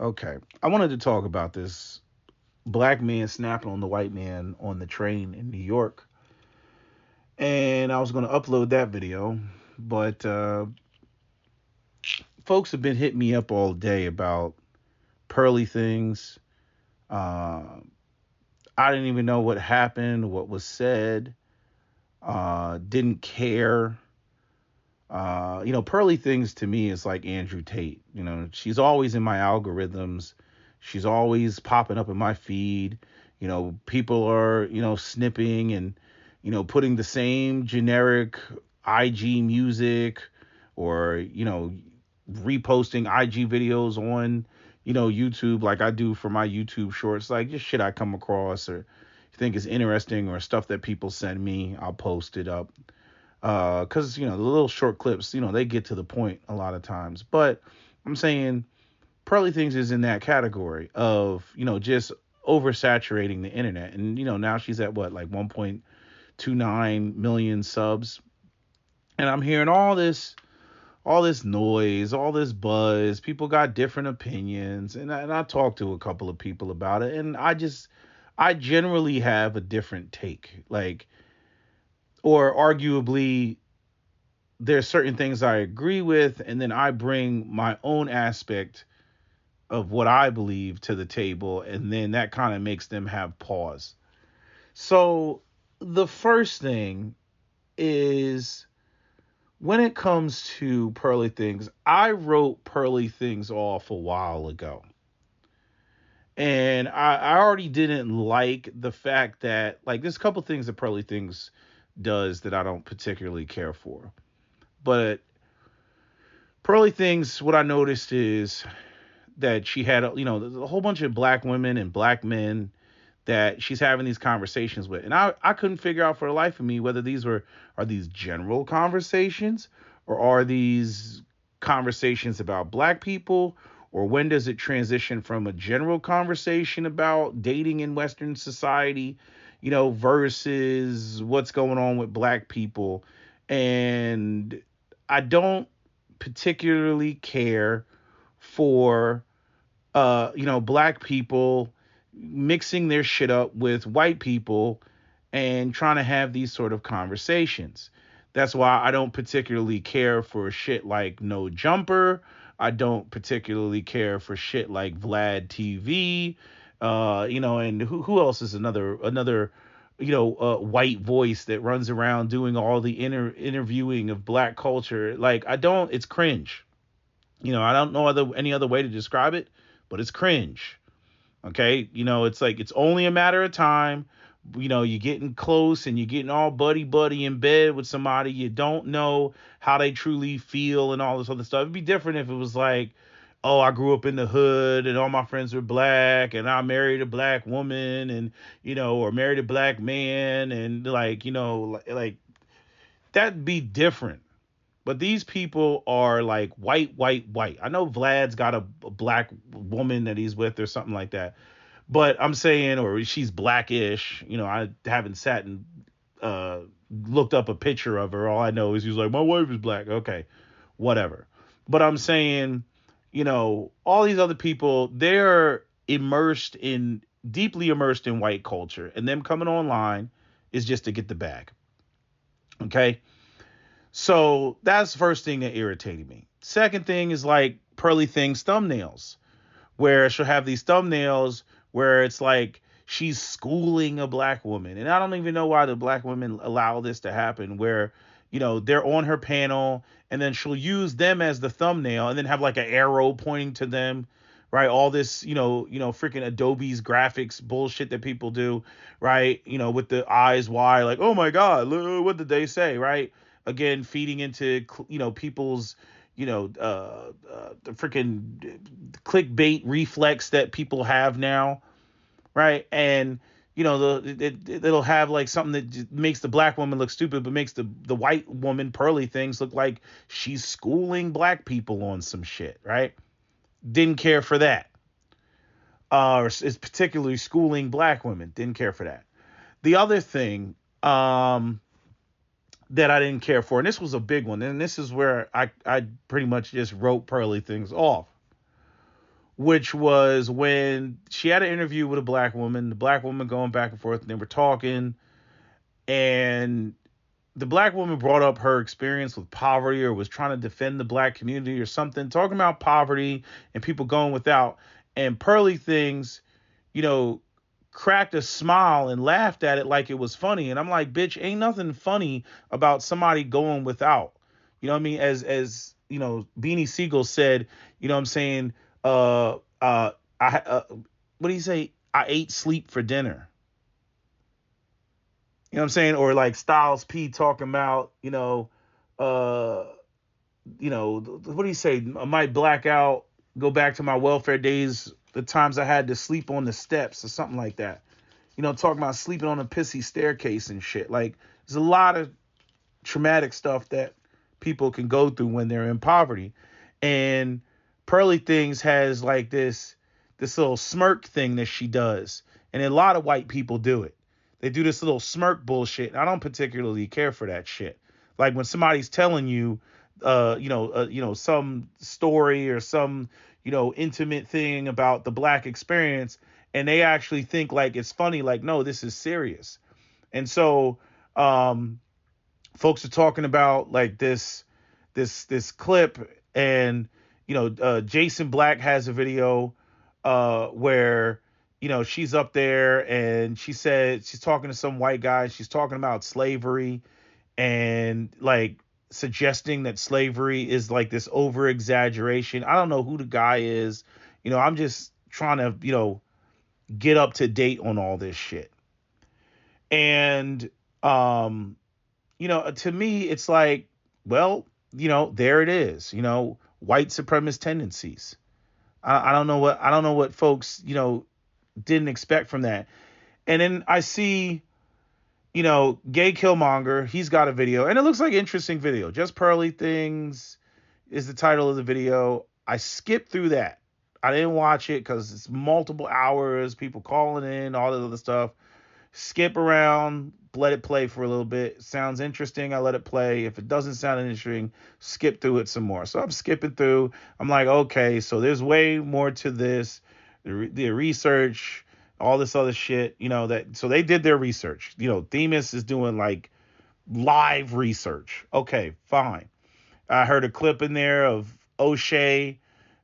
Okay. I wanted to talk about this black man snapping on the white man on the train in New York. And I was going to upload that video, but folks have been hitting me up all day about Pearly things. Uh, I didn't even know what happened, what was said, didn't care. Pearly things to me is like Andrew Tate. She's always in my algorithms. She's always popping up in my feed. People are, snipping and, putting the same generic IG music or, reposting IG videos on, YouTube like I do for my YouTube shorts, like just shit I come across or think is interesting or stuff that people send me, I'll post it up. Because the little short clips, they get to the point a lot of times. But I'm saying Pearly Things is in that category of just oversaturating the internet, and now she's at what, like 1.29 million subs, and I'm hearing all this noise, all this buzz. People got different opinions, and I talked to a couple of people about it, and I generally have a different take, like, or arguably there's certain things I agree with, and then I bring my own aspect of what I believe to the table, and then that kind of makes them have pause. So the first thing is when it comes to Pearly Things, I wrote Pearly Things off a while ago. And I already didn't like the fact that, like, there's a couple things that Pearly Things does that I don't particularly care for. But Pearly Things, what I noticed is that she had, there's a whole bunch of black women and black men that she's having these conversations with. And I couldn't figure out for the life of me whether are these general conversations or are these conversations about black people, or when does it transition from a general conversation about dating in Western society, versus what's going on with black people. And I don't particularly care for black people mixing their shit up with white people and trying to have these sort of conversations. That's why I don't particularly care for shit like No Jumper. I don't particularly care for shit like Vlad TV. And who else is another white voice that runs around doing all the interviewing of black culture. Like, I don't. It's cringe. I don't know any other way to describe it, but it's cringe. Okay, it's like it's only a matter of time. You're getting close and you're getting all buddy buddy in bed with somebody. You don't know how they truly feel and all this other stuff. It'd be different if it was like, oh, I grew up in the hood and all my friends were black and I married a black woman and or married a black man and like like that'd be different. But these people are like white, white, white. I know Vlad's got a black woman that he's with or something like that. But I'm saying, or she's blackish. I haven't sat and uh, looked up a picture of her. All I know is he's like, my wife is black. Okay, whatever. But I'm saying, all these other people, they're deeply immersed in white culture. And them coming online is just to get the bag. Okay. So that's the first thing that irritated me. Second thing is like Pearly Things thumbnails, where she'll have these thumbnails where it's like she's schooling a black woman. And I don't even know why the black women allow this to happen, where, they're on her panel and then she'll use them as the thumbnail and then have like an arrow pointing to them. Right, all this, freaking Adobe's graphics bullshit that people do, right? With the eyes wide, like, oh my God, what did they say, right? Again, feeding into people's the freaking clickbait reflex that people have now, right? And it'll have like something that makes the black woman look stupid, but makes the white woman Pearly Things look like she's schooling black people on some shit, right? Didn't care for that. Or is particularly schooling black women. Didn't care for that. The other thing, that I didn't care for, and this was a big one, and this is where I pretty much just wrote Pearly Things off, which was when she had an interview with a black woman, the black woman going back and forth, and they were talking, and the black woman brought up her experience with poverty or was trying to defend the black community or something, talking about poverty and people going without. And Pearly Things, you know, cracked a smile and laughed at it like it was funny. And I'm like, bitch, ain't nothing funny about somebody going without. You know what I mean? As you know, Beanie Siegel said, you know what I'm saying? What do you say? I ate sleep for dinner. You know what I'm saying? Or like Styles P talking about, uh, what do you say? I might black out, go back to my welfare days, the times I had to sleep on the steps or something like that. Talking about sleeping on a pissy staircase and shit. Like, there's a lot of traumatic stuff that people can go through when they're in poverty. And Pearly Things has like this little smirk thing that she does. And a lot of white people do it. They do this little smirk bullshit. I don't particularly care for that shit. Like when somebody's telling you, some story or some, intimate thing about the black experience, and they actually think like it's funny. Like, no, this is serious. And so, folks are talking about like this clip, and Jason Black has a video where she's up there and she said she's talking to some white guy. She's talking about slavery and like suggesting that slavery is like this over exaggeration. I don't know who the guy is. I'm just trying to, get up to date on all this shit. And, to me, it's like, well, there it is, white supremacist tendencies. I don't know what folks, didn't expect from that. And then I see, Gay Killmonger, he's got a video, and it looks like an interesting video. Just Pearly Things is the title of the video. I skipped through that. I didn't watch it because it's multiple hours, people calling in, all that other stuff. Skip around, let it play for a little bit. Sounds interesting, I let it play. If it doesn't sound interesting, skip through it some more. So I'm skipping through. I'm like, okay, so there's way more to this. The research, all this other shit, so they did their research. Themis is doing like live research. Okay, fine. I heard a clip in there of O'Shea,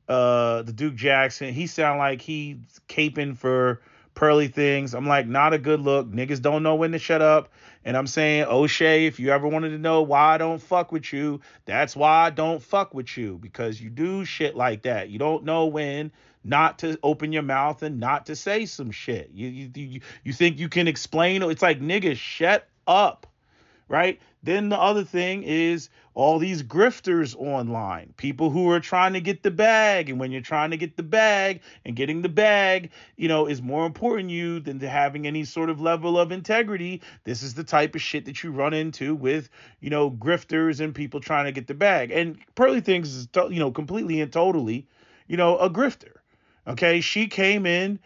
the Duke Jackson. He sound like he's caping for Pearly Things. I'm like, not a good look. Niggas don't know when to shut up. And I'm saying, O'Shea, if you ever wanted to know why I don't fuck with you, that's why I don't fuck with you. Because you do shit like that. You don't know when not to open your mouth and not to say some shit. You think you can explain? It's like, nigga, shut up. Right? Then the other thing is all these grifters online, people who are trying to get the bag. And when you're trying to get the bag and getting the bag, is more important to you than to having any sort of level of integrity. This is the type of shit that you run into with, grifters and people trying to get the bag. And Pearly Things is, completely and totally, a grifter. Okay. She came in,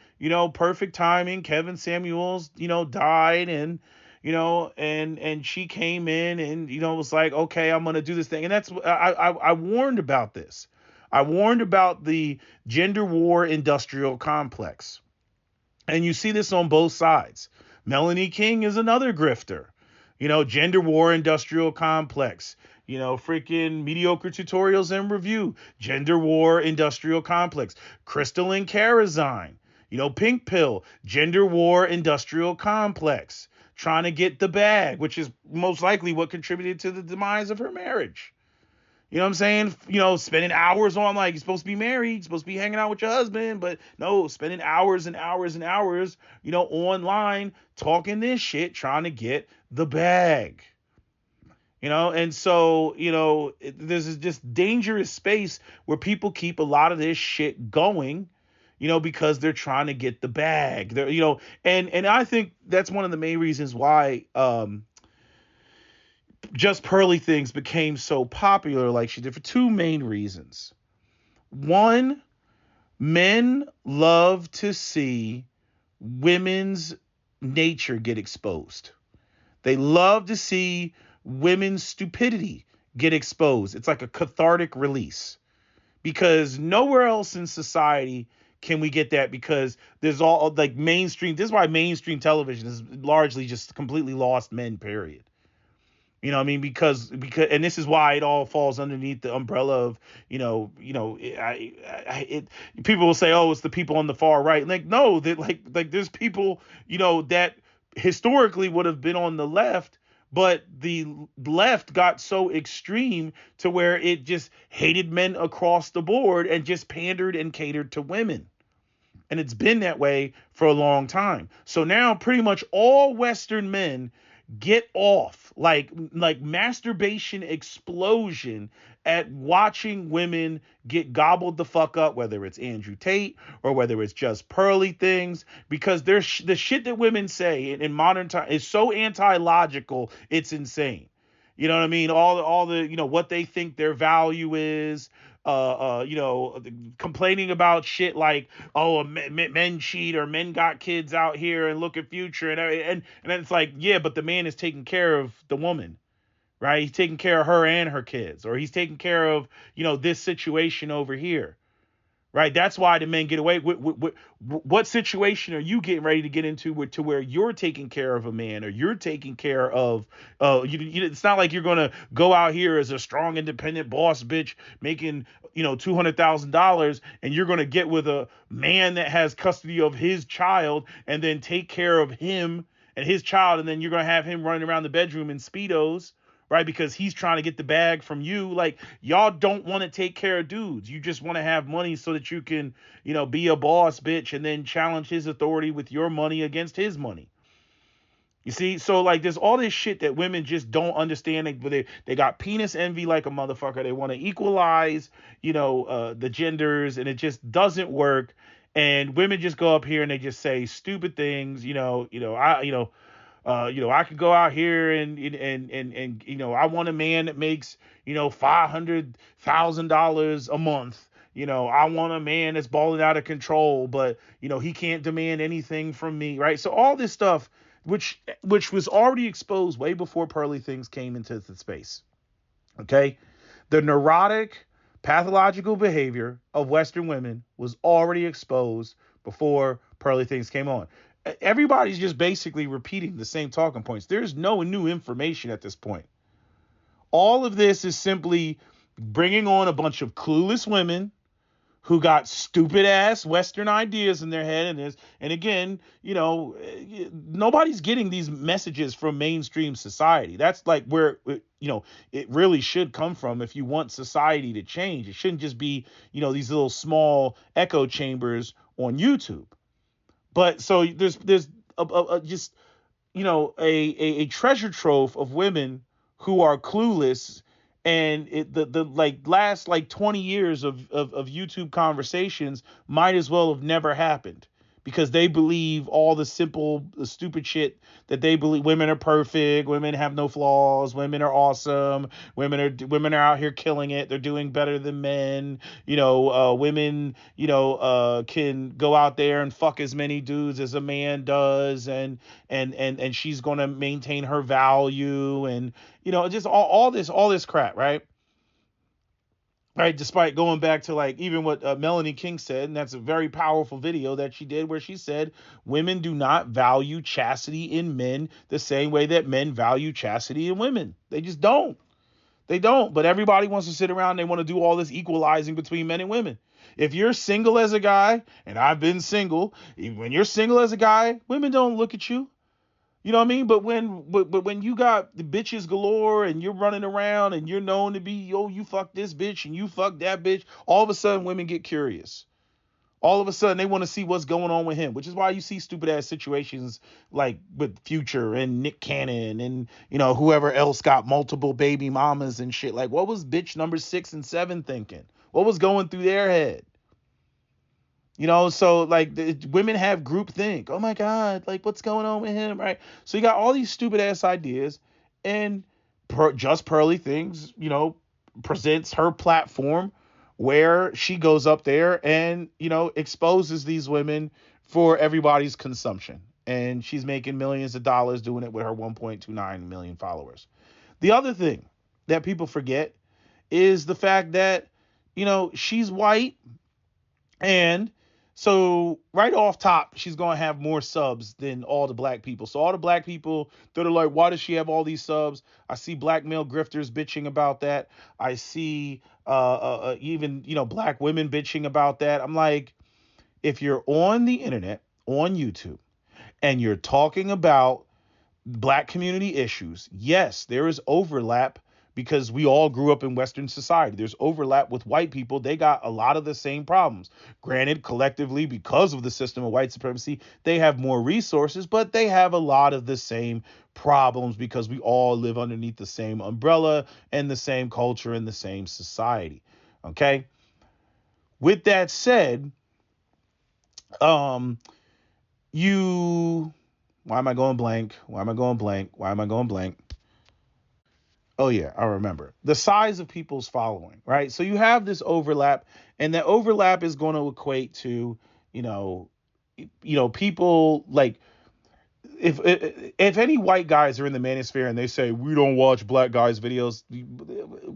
perfect timing. Kevin Samuels, died, and and she came in and, was like, okay, I'm going to do this thing. And that's, I warned about this. I warned about the gender war industrial complex. And you see this on both sides. Melanie King is another grifter, gender war industrial complex, freaking mediocre tutorials and review, gender war industrial complex, Crystal and Karazine, Pink Pill, gender war industrial complex. Trying to get the bag, which is most likely what contributed to the demise of her marriage. You know what I'm saying? Spending hours on, like, you're supposed to be married, you're supposed to be hanging out with your husband, but no, spending hours and hours and hours, online, talking this shit, trying to get the bag. And so, there's this dangerous space where people keep a lot of this shit going, because they're trying to get the bag. They're, and I think that's one of the main reasons why Just Pearly Things became so popular like she did, for two main reasons. One, men love to see women's nature get exposed. They love to see women's stupidity get exposed. It's like a cathartic release, because nowhere else in society can we get that? Because there's all like mainstream. This is why mainstream television is largely just completely lost men. Period. You know what I mean? Because and this is why it all falls underneath the umbrella of, people will say, oh, it's the people on the far right. Like, no, that like there's people, that historically would have been on the left, but the left got so extreme to where it just hated men across the board and just pandered and catered to women. And it's been that way for a long time. So now pretty much all Western men get off like masturbation explosion at watching women get gobbled the fuck up, whether it's Andrew Tate or whether it's just Pearly things, because there's the shit that women say in modern time is so anti-logical, it's insane. You know what I mean? All the what they think their value is. Complaining about shit like, oh, men cheat or men got kids out here and look at future and it's like, yeah, but the man is taking care of the woman, right? He's taking care of her and her kids, or he's taking care of this situation over here. Right, that's why the men get away. What situation are you getting ready to get into to where you're taking care of a man, or you're taking care of? It's not like you're gonna go out here as a strong, independent boss bitch making $200,000, and you're gonna get with a man that has custody of his child and then take care of him and his child, and then you're gonna have him running around the bedroom in speedos. Right, because he's trying to get the bag from you. Like, y'all don't want to take care of dudes. You just want to have money so that you can, be a boss bitch and then challenge his authority with your money against his money. You see, so like there's all this shit that women just don't understand. They got penis envy like a motherfucker. They want to equalize, the genders, and it just doesn't work. And women just go up here and they just say stupid things. I could go out here and I want a man that makes $500,000 a month. I want a man that's balling out of control, but he can't demand anything from me, right? So all this stuff, which was already exposed way before Pearly Things came into the space. Okay, the neurotic, pathological behavior of Western women was already exposed before Pearly Things came on. Everybody's just basically repeating the same talking points. There's no new information at this point. All of this is simply bringing on a bunch of clueless women who got stupid ass Western ideas in their head. And again, nobody's getting these messages from mainstream society. That's like where, it really should come from if you want society to change. It shouldn't just be, these little small echo chambers on YouTube. But so there's just a treasure trove of women who are clueless, and the like last like 20 years of YouTube conversations might as well have never happened, because they believe all the stupid shit that they believe. Women are perfect, women have no flaws, women are awesome, women are out here killing it, they're doing better than men. Women can go out there and fuck as many dudes as a man does, and she's gonna maintain her value, and just all this crap, right? Right, despite going back to like even what Melanie King said, and that's a very powerful video that she did, where she said women do not value chastity in men the same way that men value chastity in women. They just don't. They don't. But everybody wants to sit around and they want to do all this equalizing between men and women. If you're single as a guy, and I've been single, when you're single as a guy, women don't look at you. You know what I mean? But when you got the bitches galore and you're running around and you're known to be, you fuck this bitch and you fuck that bitch, all of a sudden women get curious. All of a sudden they want to see what's going on with him, which is why you see stupid ass situations like with Future and Nick Cannon and, whoever else got multiple baby mamas and shit. Like, what was bitch number 6 and 7 thinking? What was going through their head? So like women have group think. Oh my God, like what's going on with him, right? So you got all these stupid ass ideas, and Just Pearly Things, presents her platform where she goes up there and exposes these women for everybody's consumption, and she's making millions of dollars doing it with her 1.29 million followers. The other thing that people forget is the fact that she's white, and So right off top, she's gonna have more subs than all the black people. So all the black people that are like, why does she have all these subs? I see black male grifters bitching about that. I see even black women bitching about that. I'm like, if you're on the internet, on YouTube, and you're talking about black community issues, yes, there is overlap because we all grew up in Western society. There's overlap with white people. They got a lot of the same problems. Granted, collectively, because of the system of white supremacy, they have more resources, but they have a lot of the same problems because we all live underneath the same umbrella and the same culture and the same society. Okay. With that said, um, you why am I going blank? Why am I going blank? Why am I going blank? Oh yeah, I remember. The size of people's following, right? So you have this overlap, and that overlap is going to equate to, you know, people like if any white guys are in the manosphere and they say we don't watch black guys videos,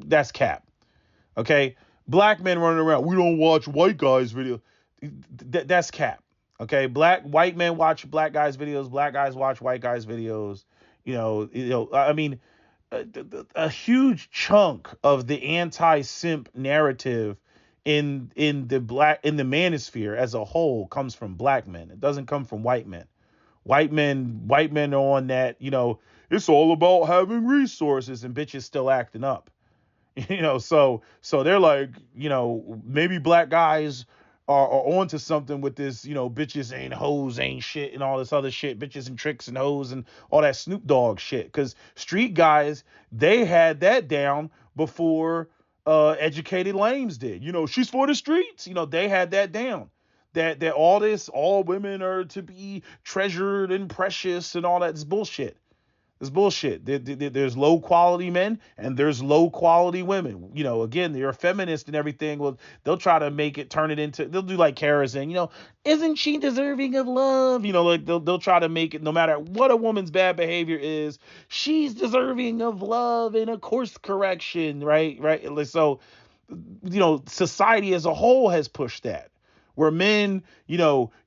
that's cap. Okay, black men running around, we don't watch white guys video. That's cap. Okay, white men watch black guys videos. Black guys watch white guys videos. I mean, a huge chunk of the anti-simp narrative in the manosphere as a whole comes from black men. It doesn't come from white men. White men are on that. It's all about having resources, and bitches still acting up. So they're like, maybe black guys are onto something with this, bitches ain't hoes ain't shit and all this other shit, bitches and tricks and hoes and all that Snoop Dogg shit. Because street guys, they had that down before educated lames did. She's for the streets. They had that down. That all women are to be treasured and precious and all that is bullshit. It's bullshit. There's low quality men and there's low quality women. Again, they're a feminist and everything. Well, they'll try to turn it into, they'll do like Kara saying, isn't she deserving of love? Like they'll try to make it, no matter what a woman's bad behavior is, she's deserving of love and a course correction, right? Right. So, society as a whole has pushed that. Where men,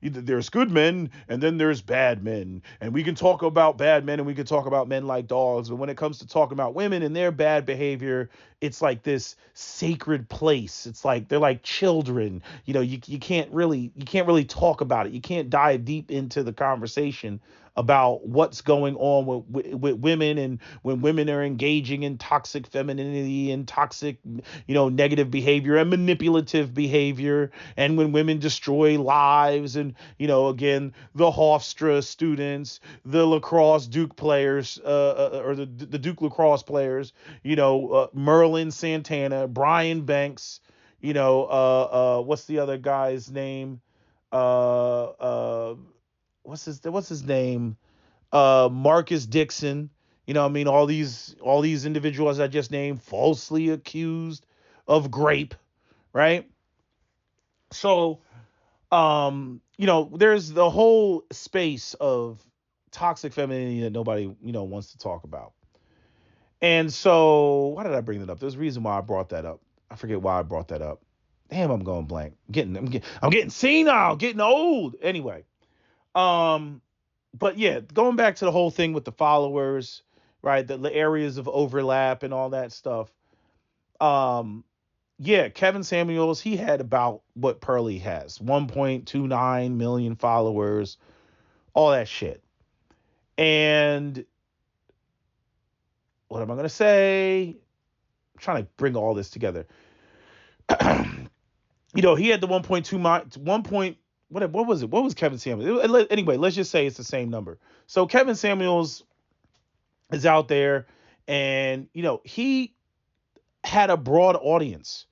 there's good men and then there's bad men. And we can talk about bad men and we can talk about men like dogs. But when it comes to talking about women and their bad behavior, it's like this sacred place. It's like they're like children. You can't really talk about it. You can't dive deep into the conversation about what's going on with women, and when women are engaging in toxic femininity and toxic, negative behavior and manipulative behavior, and when women destroy lives, and again, the Hofstra students, the lacrosse Duke players, or the Duke lacrosse players, Merlin Santana, Brian Banks, what's the other guy's name? Uh, uh, what's his name? Marcus Dixon. I mean, all these individuals I just named falsely accused of grape, right? So, there's the whole space of toxic femininity that nobody, wants to talk about. And so, why did I bring that up? There's a reason why I brought that up. I forget why I brought that up. Damn, I'm going blank. I'm getting senile, getting old. Anyway, um, but yeah, going back to the whole thing with the followers, right? The areas of overlap and all that stuff. Um, yeah, Kevin Samuels, he had about what Pearly has, 1.29 million followers, all that shit. And what am I gonna say? I'm trying to bring all this together. He had the 1.2 1 point, what was it? What was Kevin Samuels? Anyway, let's just say it's the same number. So Kevin Samuels is out there, and he had a broad audience.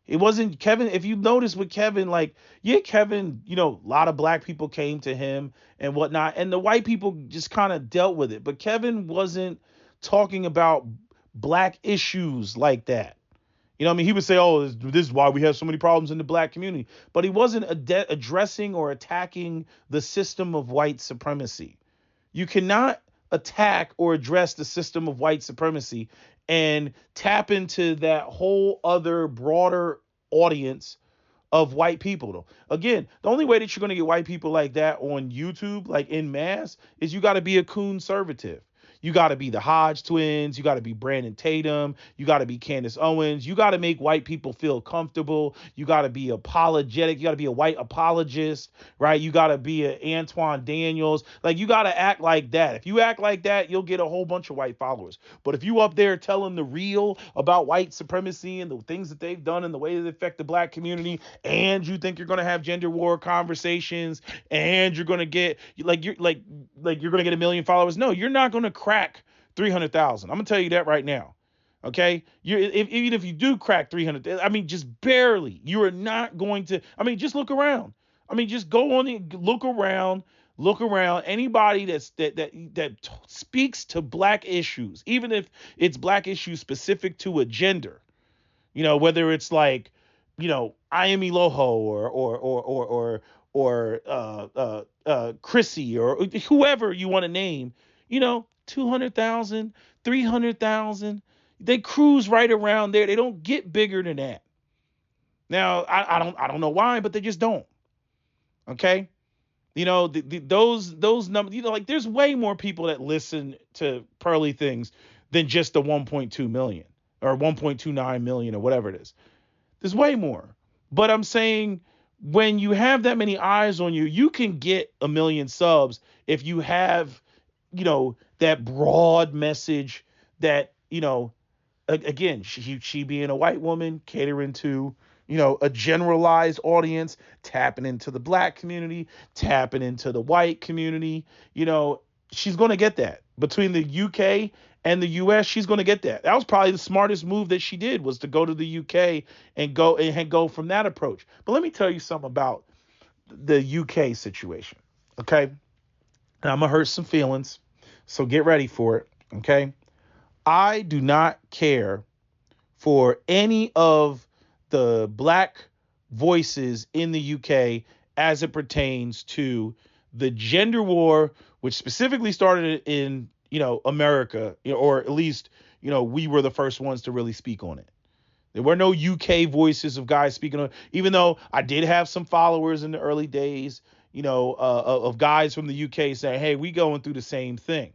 It wasn't Kevin. If you notice with Kevin, like, yeah, Kevin, a lot of black people came to him and whatnot, and the white people just kind of dealt with it. But Kevin wasn't talking about black issues like that. What I mean? He would say, oh, this is why we have so many problems in the black community. But he wasn't addressing or attacking the system of white supremacy. You cannot attack or address the system of white supremacy and tap into that whole other broader audience of white people though. Again, the only way that you're going to get white people like that on YouTube, like in mass, is you got to be a conservative. You got to be the Hodge twins. You got to be Brandon Tatum. You got to be Candace Owens. You got to make white people feel comfortable. You got to be apologetic. You got to be a white apologist, right? You got to be a Antoine Daniels. Like, you got to act like that. If you act like that, you'll get a whole bunch of white followers. But if you up there telling the real about white supremacy and the things that they've done and the way that affect the black community, and you think you're going to have gender war conversations, and you're going to get you're going to get a million followers, no, you're not going to crack 300,000. I'm gonna tell you that right now. Okay, even if you do crack 300, I mean, just barely. You are not going to. I mean, just look around. I mean, just go on and look around. Look around. Anybody that speaks to black issues, even if it's black issues specific to a gender, whether it's like, I am Eloho or Chrissy or whoever you want to name, 200,000, 300,000. They cruise right around there. They don't get bigger than that. Now, I don't know why, but they just don't. Okay? Those numbers, like, there's way more people that listen to Pearly things than just the 1.2 million or 1.29 million or whatever it is. There's way more. But I'm saying, when you have that many eyes on you, you can get a million subs if you have, that broad message that, again, she being a white woman, catering to, a generalized audience, tapping into the black community, tapping into the white community, she's going to get that. Between the UK and the US, she's going to get that. That was probably the smartest move that she did, was to go to the UK and go from that approach. But let me tell you something about the UK situation, okay? And I'm going to hurt some feelings, so get ready for it, okay? I do not care for any of the black voices in the UK as it pertains to the gender war, which specifically started in, America, or at least, we were the first ones to really speak on it. There were no UK voices of guys speaking on it, even though I did have some followers in the early days, of guys from the UK saying, hey, we going through the same thing.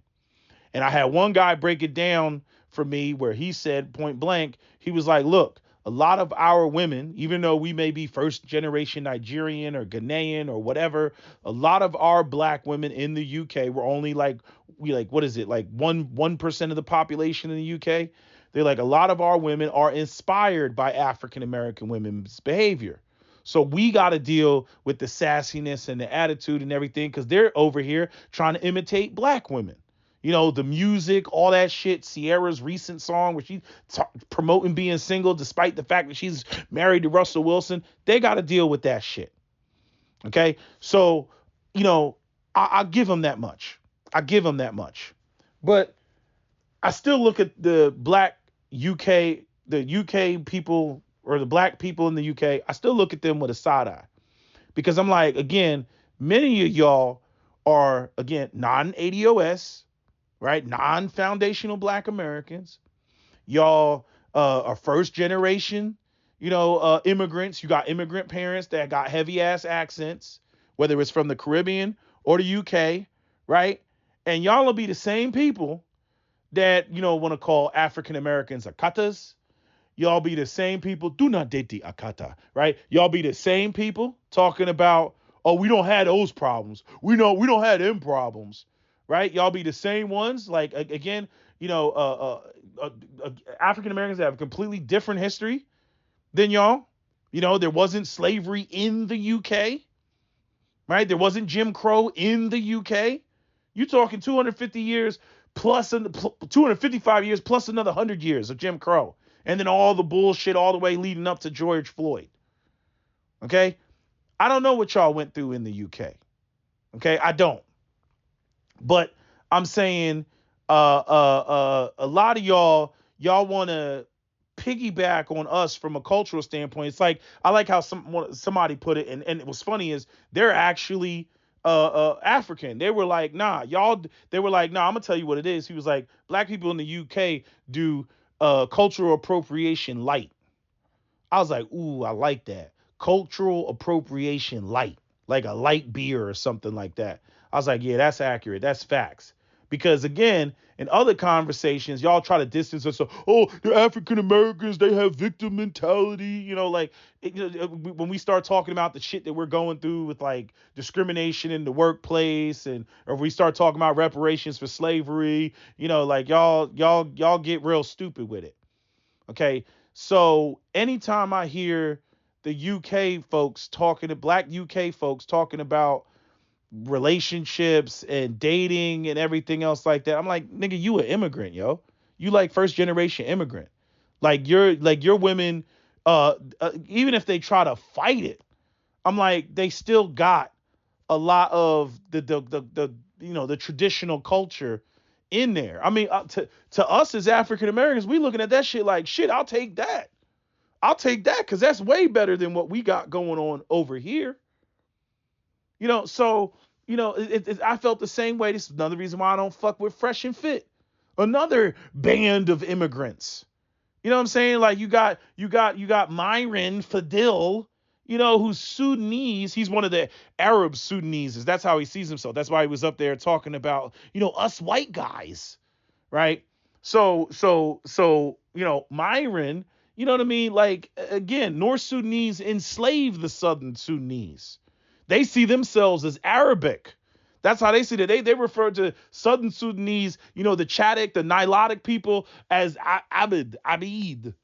And I had one guy break it down for me where he said point blank, he was like, look, a lot of our women, even though we may be first generation Nigerian or Ghanaian or whatever, a lot of our black women in the UK were only like 1% of the population in the UK. They're like, a lot of our women are inspired by African American women's behavior. So we got to deal with the sassiness and the attitude and everything, because they're over here trying to imitate black women. The music, all that shit. Sierra's recent song where she's promoting being single despite the fact that she's married to Russell Wilson. They got to deal with that shit. Okay. So, I give them that much. But I still look at the black UK, the UK people, or the black people in the UK. I still look at them with a side eye, because I'm like, again, many of y'all are, again, non-ADOS, right? Non-foundational black Americans. Y'all are first generation, immigrants. You got immigrant parents that got heavy ass accents, whether it's from the Caribbean or the UK, right? And y'all will be the same people that, want to call African Americans akatas. Y'all be the same people. Do not date the akata, right? Y'all be the same people talking about, oh, we don't have those problems. We don't have them problems. Right? Y'all be the same ones. Like, again, African Americans have a completely different history than y'all. There wasn't slavery in the UK, right? There wasn't Jim Crow in the UK. You talking 250 years plus 255 years plus another 100 years of Jim Crow. And then all the bullshit all the way leading up to George Floyd. Okay? I don't know what y'all went through in the UK. Okay? I don't. But I'm saying a lot of y'all want to piggyback on us from a cultural standpoint. It's like, I like how somebody put it, and it was funny, is they're actually African. They were like, nah, y'all. They were like, nah, I'm gonna tell you what it is. He was like, black people in the UK do cultural appropriation light. I was like, ooh, I like that. cultural appropriation light, like a light beer or something like that. I was like, yeah, that's accurate. That's facts. Because again, in other conversations, y'all try to distance us. So, oh, the African Americans, they have victim mentality. Like when we start talking about the shit that we're going through with like discrimination in the workplace, and or we start talking about reparations for slavery, like y'all get real stupid with it. Okay. So anytime I hear the UK folks talking to black UK folks talking about relationships and dating and everything else like that, I'm like, nigga, you an immigrant, yo. You like first generation immigrant. Your women, even if they try to fight it, I'm like, they still got a lot of the traditional culture in there. I mean, to us as African Americans, we looking at that shit like, shit, I'll take that. I'll take that because that's way better than what we got going on over here. So I felt the same way. This is another reason why I don't fuck with Fresh and Fit. Another band of immigrants. You know what I'm saying? Like you got Myron Fadil, who's Sudanese. He's one of the Arab Sudanese. That's how he sees himself. That's why he was up there talking about, us white guys, right? So Myron, you know what I mean? Like, again, North Sudanese enslaved the Southern Sudanese. They see themselves as Arabic. That's how they see it. They refer to Southern Sudanese, the Chadic, the Nilotic people as Abid.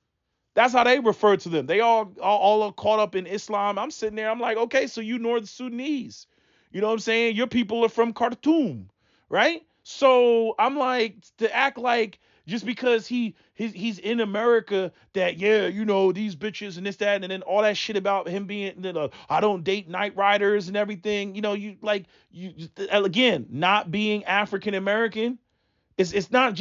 That's how they refer to them. They all are caught up in Islam. I'm sitting there. I'm like, okay, so you North Sudanese. You know what I'm saying? Your people are from Khartoum, right? So I'm like, to act like just because he's in America that, yeah, these bitches and this, that, and then all that shit about him being, I don't date night riders and everything, you again, not being African American. It's not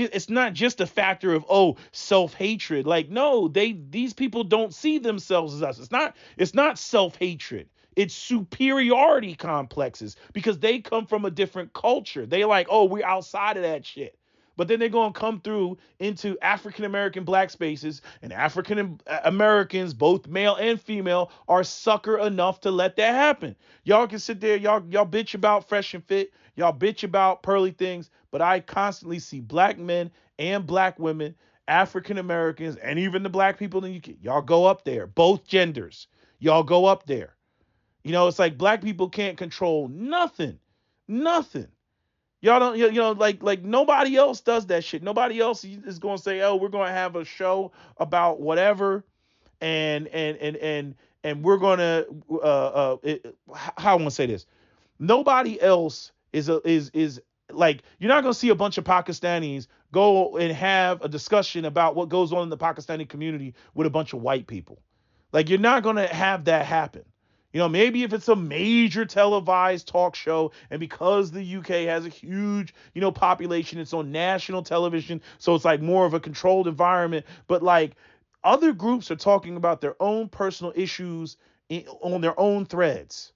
just a factor of self-hatred. Like, no, these people don't see themselves as us. It's not self-hatred. It's superiority complexes because they come from a different culture. They like, we're outside of that shit. But then they're going to come through into African American black spaces, and African Americans, both male and female, are sucker enough to let that happen. Y'all can sit there, y'all bitch about Fresh and Fit, y'all bitch about Pearly things, but I constantly see black men and black women, African Americans, and even the black people in the UK. Y'all go up there, both genders. Y'all go up there. It's like black people can't control nothing. Nothing. Y'all don't, like nobody else does that shit. Nobody else is going to say, we're going to have a show about whatever. And we're going to, how I want to say this. Nobody else is like, you're not going to see a bunch of Pakistanis go and have a discussion about what goes on in the Pakistani community with a bunch of white people. Like, you're not going to have that happen. Maybe if it's a major televised talk show, and because the UK has a huge, population, it's on national television. So it's like more of a controlled environment. But like, other groups are talking about their own personal issues on their own threads.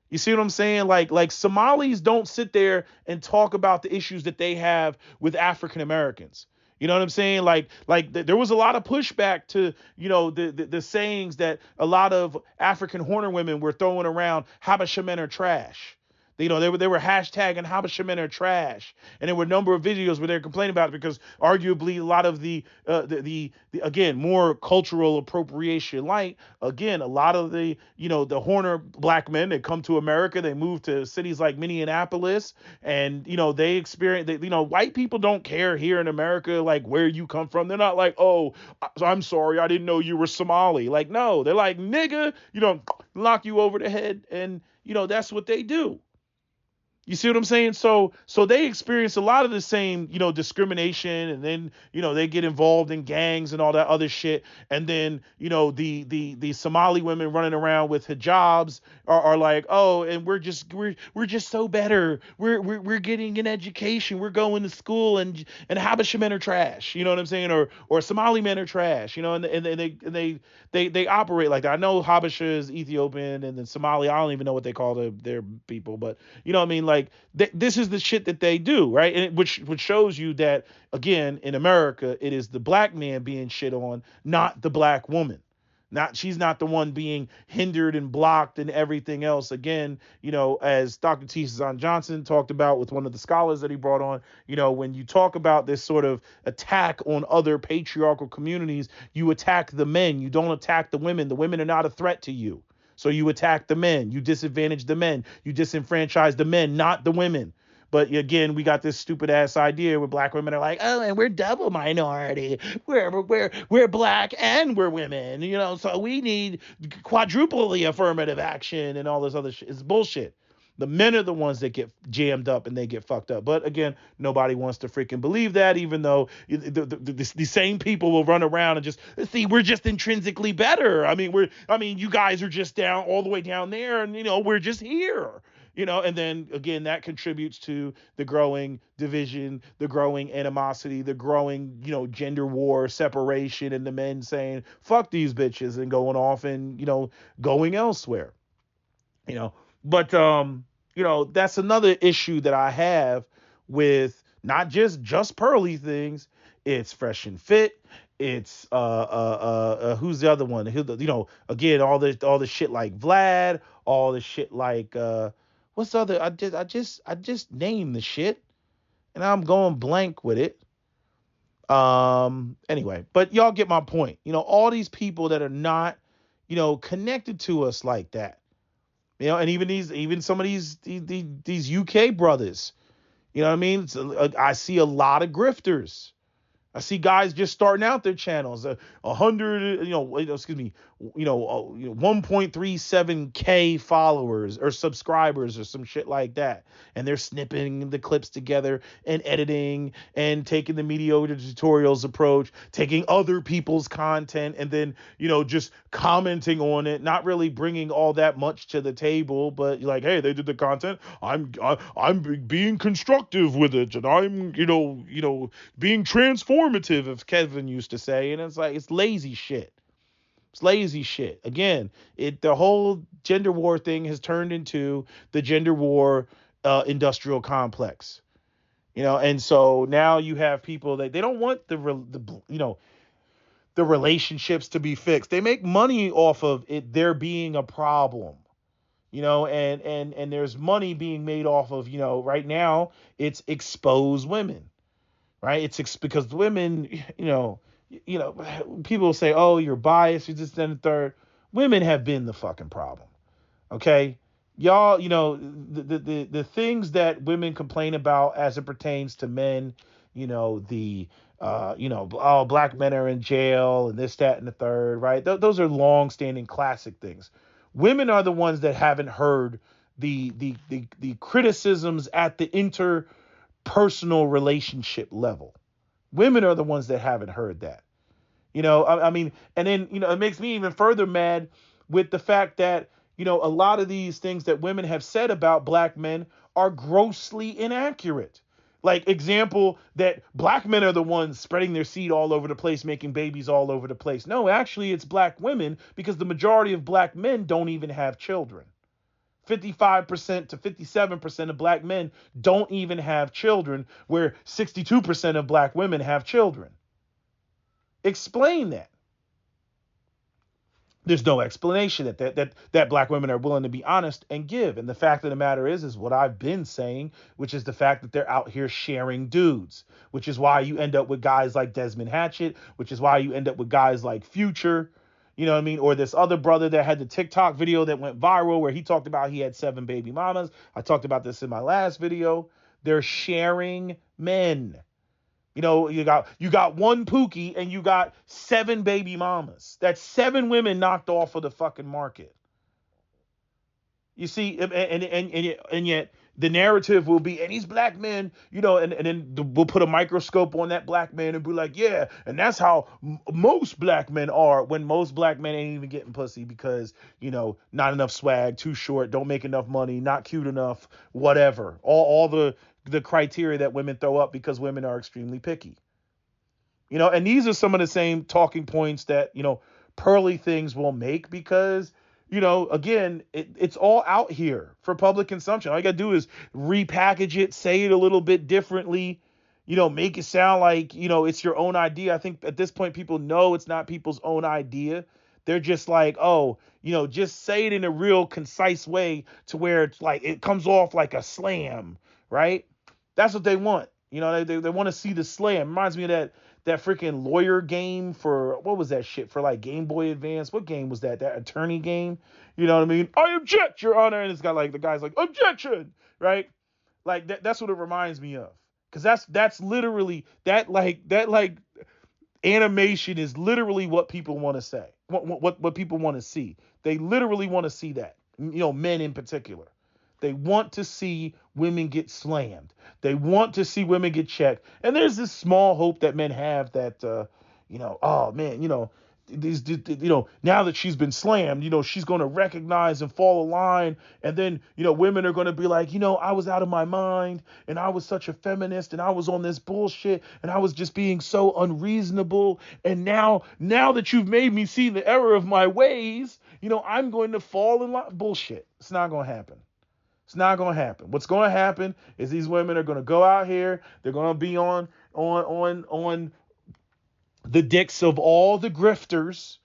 You see what I'm saying? Like Somalis don't sit there and talk about the issues that they have with African Americans. You know what I'm saying? Like there was a lot of pushback to, the sayings that a lot of African Horner women were throwing around. Habesha men are trash. They were hashtagging Habesha men are trash, and there were a number of videos where they're complaining about it because arguably a lot of the again, more cultural appropriation. Again, a lot of the the Horner black men that come to America, they move to cities like Minneapolis, and they experience white people don't care here in America like where you come from. They're not like, I'm sorry, I didn't know you were Somali. Like, no, they're like, nigga, lock you over the head, and that's what they do. You see what I'm saying? So they experience a lot of the same, discrimination, and then, they get involved in gangs and all that other shit. And then, the Somali women running around with hijabs are like, and we're just so better. We're getting an education. We're going to school, and Habesha men are trash. You know what I'm saying? Or Somali men are trash. And they operate like that. I know Habesha is Ethiopian, and then Somali, I don't even know what they call their people, but you know what I mean? Like, this is the shit that they do, right? And which shows you that, again, in America, it is the black man being shit on, not the black woman. She's not the one being hindered and blocked and everything else. Again, as Dr. Tizan Johnson talked about with one of the scholars that he brought on, when you talk about this sort of attack on other patriarchal communities, you attack the men. You don't attack the women. The women are not a threat to you. So you attack the men. You disadvantage the men. You disenfranchise the men, not the women. But again, we got this stupid ass idea where black women are like, oh, and we're double minority. We're black and we're women, so we need quadruple the affirmative action and all this other shit. It's bullshit. The men are the ones that get jammed up and they get fucked up. But again, nobody wants to freaking believe that, even though the same people will run around and just see we're just intrinsically better. You guys are just down all the way down there, and we're just here. And then again, that contributes to the growing division, the growing animosity, the growing, gender war, separation, and the men saying, fuck these bitches and going off and, going elsewhere. But, that's another issue that I have with not just Pearly things. It's Fresh and Fit. It's who's the other one? Again, all the shit like Vlad, all the shit like what's the other? I just named the shit, and I'm going blank with it. Anyway, but y'all get my point. All these people that are not, connected to us like that. And even some of these UK brothers. You know what I mean? I see a lot of grifters. I see guys just starting out their channels, 1.37K followers or subscribers or some shit like that. And they're snipping the clips together and editing and taking the mediocre tutorials approach, taking other people's content and then, just commenting on it, not really bringing all that much to the table, but like, hey, they did the content. I'm being constructive with it, and I'm, being transformative, if Kevin used to say. And it's like, it's lazy shit. It's lazy shit. Again, the whole gender war thing has turned into the gender war industrial complex. And so now you have people that they don't want the relationships to be fixed. They make money off of it there being a problem. And there's money being made off of, right now it's expose women. Right? It's because women, people say, oh, you're biased, you're just then the third. Women have been the fucking problem. Okay? Y'all, the things that women complain about as it pertains to men, black men are in jail and this, that, and the third, right? Those are long-standing classic things. Women are the ones that haven't heard the criticisms at the interpersonal relationship level. Women are the ones that haven't heard that. And then, it makes me even further mad with the fact that, a lot of these things that women have said about black men are grossly inaccurate. Like, example, that black men are the ones spreading their seed all over the place, making babies all over the place. No, actually, it's black women, because the majority of black men don't even have children. 55% to 57% of black men don't even have children, where 62% of black women have children. Explain that. There's no explanation that black women are willing to be honest and give. And the fact of the matter is what I've been saying, which is the fact that they're out here sharing dudes, which is why you end up with guys like Desmond Hatchett, which is why you end up with guys like Future, or this other brother that had the TikTok video that went viral where he talked about he had 7 baby mamas. I talked about this in my last video. They're sharing men. You got one Pookie and you got 7 baby mamas. That's 7 women knocked off of the fucking market. You see, and yet the narrative will be, and these black men, and then we'll put a microscope on that black man and be like, yeah, and that's how most black men are, when most black men ain't even getting pussy because, not enough swag, too short, don't make enough money, not cute enough, whatever. All the criteria that women throw up because women are extremely picky. And these are some of the same talking points that, Pearly things will make because, again, it's all out here for public consumption. All you got to do is repackage it, say it a little bit differently, make it sound like, it's your own idea. I think at this point, people know it's not people's own idea. They're just like, oh, just say it in a real concise way to where it's like it comes off like a slam, right? That's what they want. They want to see the slam. Reminds me of that freaking lawyer game for what was that shit for like Game Boy Advance? What game was that? That attorney game? You know what I mean? I object, Your Honor, and it's got like the guy's like objection, right? Like that's what it reminds me of. Cause that's literally that animation is literally what people want to say. What people want to see. They literally want to see that. Men in particular. They want to see women get slammed. They want to see women get checked. And there's this small hope that men have that, oh man, now that she's been slammed, she's going to recognize and fall in line. And then, women are going to be like, I was out of my mind and I was such a feminist and I was on this bullshit and I was just being so unreasonable. And now that you've made me see the error of my ways, I'm going to fall in line. Bullshit. It's not going to happen. It's not going to happen. What's going to happen is these women are going to go out here. They're going to be on the dicks of all the grifters,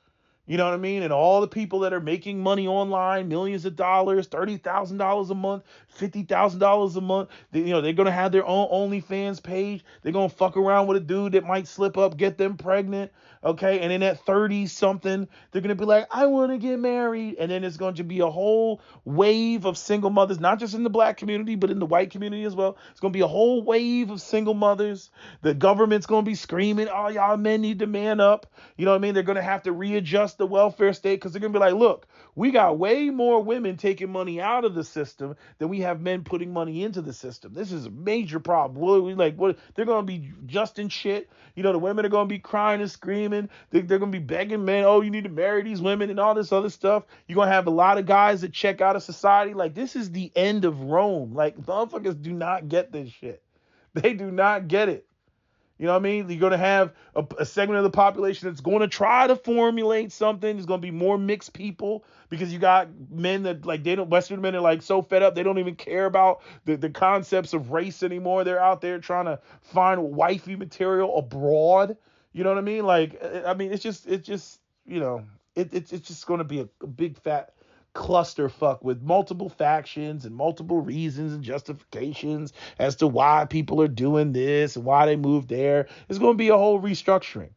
you know what I mean? And all the people that are making money online, millions of dollars, $30,000 a month, $50,000 a month. They're going to have their own OnlyFans page. They're going to fuck around with a dude that might slip up, get them pregnant. Okay. And then at 30 something, they're going to be like, I want to get married. And then it's going to be a whole wave of single mothers, not just in the black community, but in the white community as well. It's going to be a whole wave of single mothers. The government's going to be screaming, oh, y'all men need to man up. You know what I mean? They're going to have to readjust the welfare state because they're going to be like, look, we got way more women taking money out of the system than we have men putting money into the system. This is a major problem. What they're going to be adjusting shit. The women are going to be crying and screaming. They're going to be begging men, oh, you need to marry these women and all this other stuff. You're going to have a lot of guys that check out of society. Like, this is the end of Rome. Like, motherfuckers do not get this shit. They do not get it. You know what I mean? You're going to have a segment of the population that's going to try to formulate something. There's going to be more mixed people because you got men that Western men are like so fed up. They don't even care about the concepts of race anymore. They're out there trying to find wifey material abroad. You know what I mean? It's just it's just going to be a big fat clusterfuck with multiple factions and multiple reasons and justifications as to why people are doing this and why they moved there. It's going to be a whole restructuring.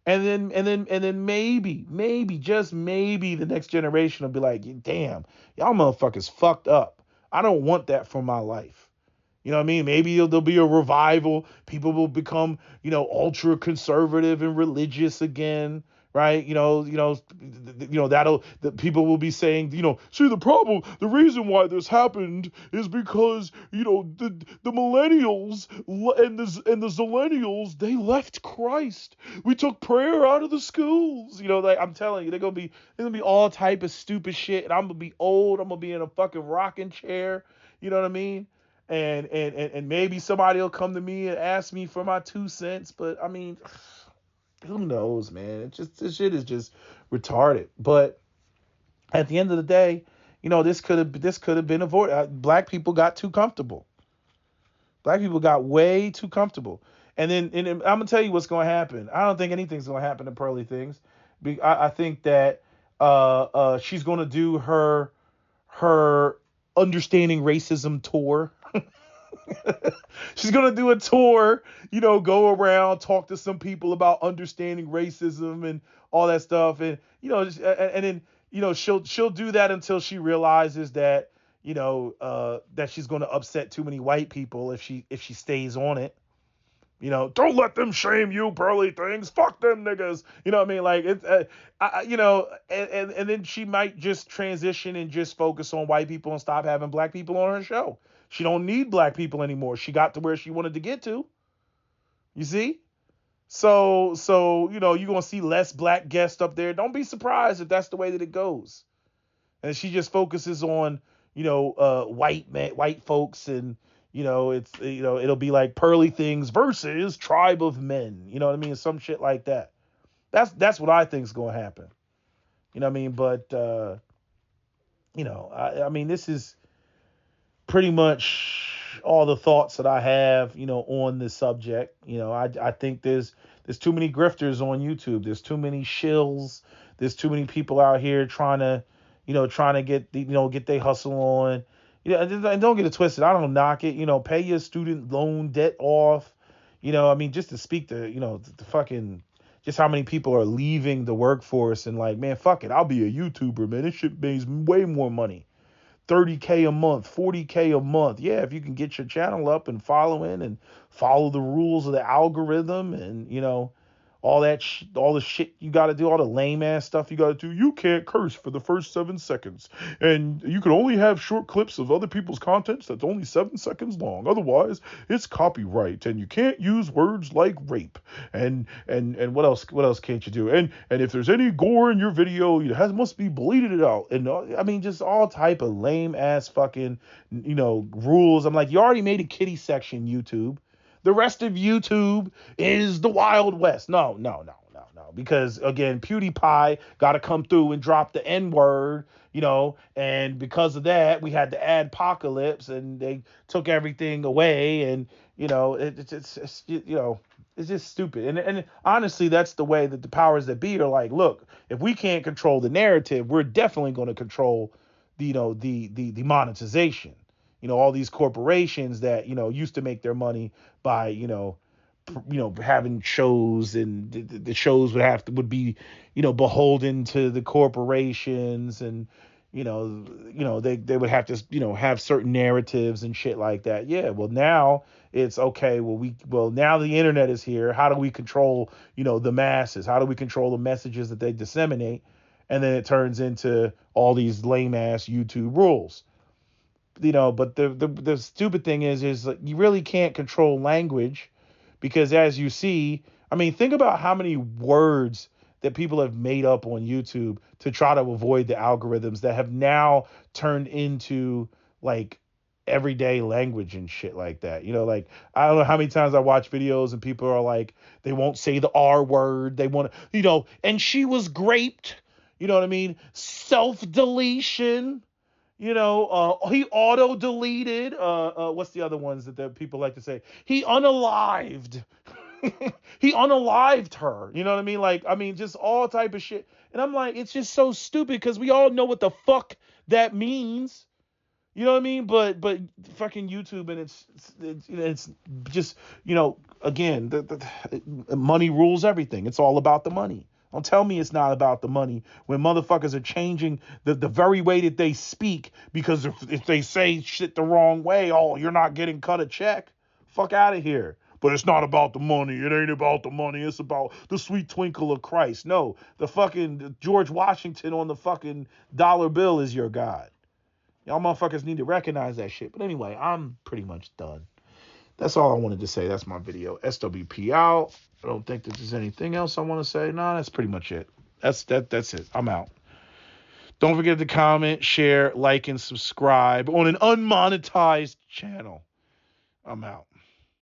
And then maybe, just maybe the next generation will be like, damn, y'all motherfuckers fucked up. I don't want that for my life. You know what I mean? Maybe there'll be a revival. People will become, ultra conservative and religious again. Right, the people will be saying, see the reason why this happened is because the millennials and the zillennials, they left Christ. We took prayer out of the schools. I'm telling you, there's gonna be all type of stupid shit, and I'm gonna be old. I'm gonna be in a fucking rocking chair. You know what I mean? And maybe somebody will come to me and ask me for my 2 cents, but I mean. Who knows, man? This shit is just retarded. But at the end of the day, this could have been avoided. Black people got too comfortable. Black people got way too comfortable. And then I'm gonna tell you what's gonna happen. I don't think anything's gonna happen to Pearly Things. I think that she's gonna do her understanding racism tour. She's gonna do a tour, go around, talk to some people about understanding racism and all that stuff, and and then she'll do that until she realizes that that she's gonna upset too many white people if she stays on it. Don't let them shame you, Pearly Things. Fuck them niggas. You know what I mean? Like it's, and then she might just transition and just focus on white people and stop having black people on her show. She don't need black people anymore. She got to where she wanted to get to. You see? So you're gonna see less black guests up there. Don't be surprised if that's the way that it goes. And she just focuses on white folks and. It'll be like Pearly Things versus Tribe of Men. You know what I mean? Some shit like that. That's what I think is going to happen. You know what I mean? But, I mean, this is pretty much all the thoughts that I have, on this subject. I think there's too many grifters on YouTube. There's too many shills. There's too many people out here trying to get get their hustle on. And don't get it twisted. I don't knock it. Pay your student loan debt off. I mean, just to speak to, the fucking, just how many people are leaving the workforce and like, man, fuck it. I'll be a YouTuber, man. This shit makes way more money. 30K a month, 40K a month. Yeah, if you can get your channel up and following and follow the rules of the algorithm and, all the shit you got to do, all the lame ass stuff you got to do. You can't curse for the first 7 seconds. And you can only have short clips of other people's contents that's only 7 seconds long. Otherwise, it's copyright. And you can't use words like rape. And what else? What else can't you do? And if there's any gore in your video, must be bleeded it out. And I mean, just all type of lame ass fucking, rules. I'm like, you already made a kiddie section, YouTube. The rest of YouTube is the Wild West. No. Because again, PewDiePie got to come through and drop the N-word, and because of that, we had the adpocalypse and they took everything away. And, it's just stupid. And honestly, that's the way that the powers that be are like, look, if we can't control the narrative, we're definitely going to control the monetization. All these corporations that, used to make their money by, having shows, and the shows would be, beholden to the corporations, and, they would have to, have certain narratives and shit like that. Yeah. Well, now it's okay. Well, now the internet is here. How do we control, the masses? How do we control the messages that they disseminate? And then it turns into all these lame ass YouTube rules. But the stupid thing is like, you really can't control language, because as you see, I mean, think about how many words that people have made up on YouTube to try to avoid the algorithms that have now turned into like everyday language and shit like that. Like, I don't know how many times I watch videos and people are like, they won't say the R word. They want to, and she was graped. You know what I mean? Self-deletion. He auto deleted. What's the other ones that the people like to say? He unalived. He unalived her. You know what I mean? Like, I mean, just all type of shit. And I'm like, it's just so stupid because we all know what the fuck that means. You know what I mean? But fucking YouTube, and it's just, again, the money rules everything. It's all about the money. Don't tell me it's not about the money when motherfuckers are changing the very way that they speak, because if they say shit the wrong way, oh, you're not getting cut a check. Fuck out of here. But it's not about the money. It ain't about the money. It's about the sweet twinkle of Christ. No, the fucking George Washington on the fucking dollar bill is your God. Y'all motherfuckers need to recognize that shit. But anyway, I'm pretty much done. That's all I wanted to say. That's my video. SWP out. I don't think that there's anything else I want to say. No, that's pretty much it. That's it. I'm out. Don't forget to comment, share, like, and subscribe on an unmonetized channel. I'm out.